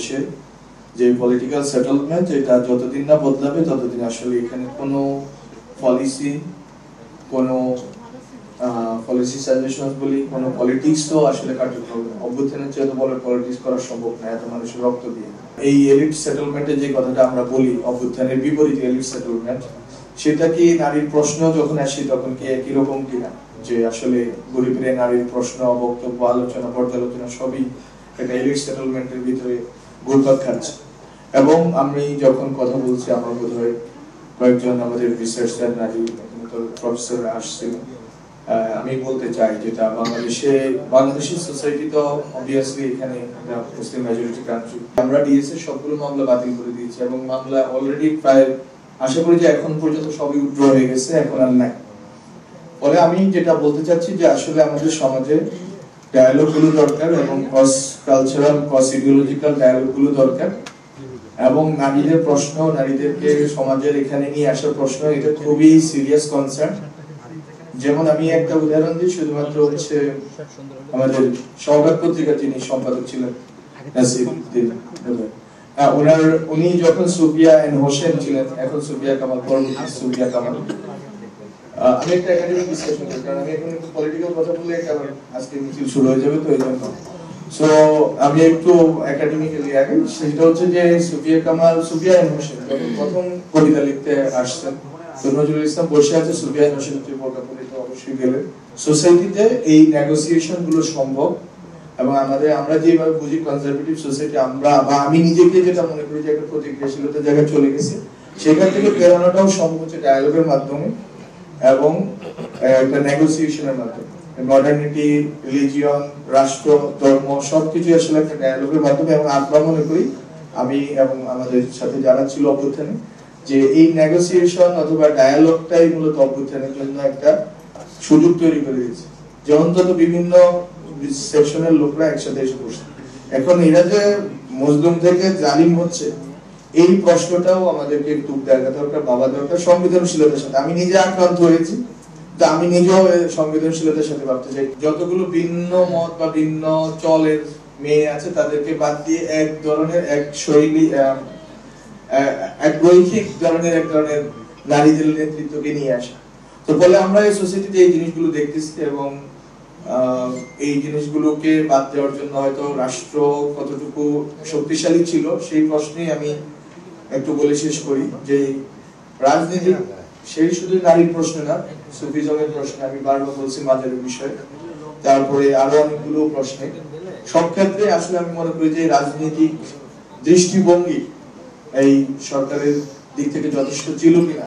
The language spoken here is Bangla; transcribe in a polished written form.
বাংলাদেশের যে পলিটিক্যাল সেটেলমেন্ট, এটা যতদিন না বদলাবে ততদিন আসলে এখানে কোনো পলিসি সাজেশন বলি, কোনো পলিটিক্সও আসলে কার্যকর হবে না। অভ্যুত্থানের চেয়ে বলে পলিটিক্স করা সম্ভব না এত মানুষের রক্ত দিয়ে। এই এলিট সেটেলমেন্টের যে কথাটা আমরা বলি, অভ্যুত্থানের বিপরীতে এলিট সেটেলমেন্ট, সেটা কি নারীর প্রশ্ন যখন আসে তখন কি একই রকম কিনা, যে আসলে গরিবের নারীর প্রশ্ন, বক্তব্য, আলোচনা, পর্যালোচনা সবই একটা এলিট সেটেলমেন্টের ভিতরে ঘুরপাক খাচ্ছে। এবং আমি যখন কথা বলছি, আমার বোধ হয় কয়েকজন আমাদের রিসার্চার নারী প্রফেসর আসছিল, আমি বলতে চাই যেটা বাংলাদেশের সোসাইটি তো অবভিয়াসলি এখানে মুসলিম মেজরিটি কান্ট্রি। আমরা ডিএস এর সবগুলো মামলা বাতিল করে দিয়েছি এবং মামলা অলরেডি প্রায় আশা করি যে এখন পর্যন্ত সবই উইথড্র হয়ে গেছে, এখন আর নাই। ফলে আমি যেটা বলতে চাচ্ছি যে আসলে আমাদের সমাজে ডায়ালগ গুলো দরকার এবং cross cultural, cross ideological dialogue গুলো দরকার, এবং নারীদের প্রশ্ন, নারীদেরকে সমাজের এখানে নিয়ে আসার প্রশ্ন, এটা খুবই সিরিয়াস কনসার্ন। যেমন আমি একটা উদাহরণ দিই, শুধুমাত্র হচ্ছে আমাদের সহগাত পত্রিকার যিনি সম্পাদক ছিলেন নাসিরউদ্দিন, উনি যখন সুফিয়া এন্ড হোসেন ছিলেন, এখন সুফিয়া কামাল, পরবর্তী সুফিয়া কামাল। আমি একটা একাডেমিক ডিসকাশন করি, কারণ আমি এখন একটু পলিটিক্যাল কথা বললে কারণ আজকে মিছিল শুরু হয়ে যাবে, তো এই জন্য সো আমি একটু একাডেমিক্যালি আগে, সেটা হচ্ছে যে সুফিয়া এন্ড হোসেন যখন প্রথম কবিতা লিখতে আসছেন, তো নজরুল ইসলাম বসে আছে, সুফিয়া এন্ড হোসেন তো অবশ্যই গেলেন। সোসাইটিতে এই নেগোসিয়েশন গুলো সম্ভব, এবং আমরা যেভাবে বুঝি কনজারভেটিভ সোসাইটি, আমি নিজেকে যেটা মনে করি যে একটা প্রতিক্রিয়াশীলতার জায়গায় চলে গেছে, সেখান থেকে বেরোনোটাও সম্ভব হচ্ছে ডায়ালগের মাধ্যমে এবং একটা নেগোসিয়েশনের মাধ্যমে। মডার্নিটি, রিলিজিয়ন, রাষ্ট্র, ধর্ম সবকিছু আসলে একটা ডায়ালগের মাধ্যমে। এবং আমরা মনে করি, আমি এবং আমাদের সাথে যারা ছিল অভ্যুত্থানে, যে এই নেগোসিয়েশন অথবা ডায়ালগটাই মূলত অভ্যুত্থানের জন্য একটা সুযোগ তৈরি করে দিয়েছে, যে অন্তত বিভিন্ন সেকশনের লোকরা একসাথে এসে বসছে। এখন এরা যে মজলুম থেকে জালিম হচ্ছে, এই প্রশ্নটাও আমাদেরকে একটু দেখা দরকার, ভাবা দরকার সংবেদনশীলতার সাথে। আমি নিজে আক্রান্ত হয়েছি, তা আমি নিজেও সংবেদনশীলতার সাথে ভাবতে চাই। যতগুলো ভিন্ন মত বা ভিন্ন চলের মেয়ে আছে, তাদেরকে বাদ দিয়ে এক ধরনের, এক শৈলী, এক রৈখিক ধরনের, এক ধরনের নারীদের নেতৃত্বকে নিয়ে আসা। তো ফলে আমরা এই সোসাইটিতে এই জিনিসগুলো দেখতেছি, এবং এই জিনিসগুলোকে বাদ দেওয়ার জন্য হয়তো রাষ্ট্র কতটুকু শক্তিশালী ছিল, সেই প্রশ্নেই আমি একটু বলে শেষ করি যে রাজনীতি সেই শুধু নারীর প্রশ্ন না, সুফিজমের প্রশ্ন, আমি বারবার বলছি মাজারের বিষয়ে, তারপরে আরো অনেকগুলো প্রশ্নে, সব ক্ষেত্রে আসলে আমি মনে করি যে রাজনৈতিক দৃষ্টিভঙ্গি এই সরকারের দিক থেকে যথেষ্ট ছিল কিনা।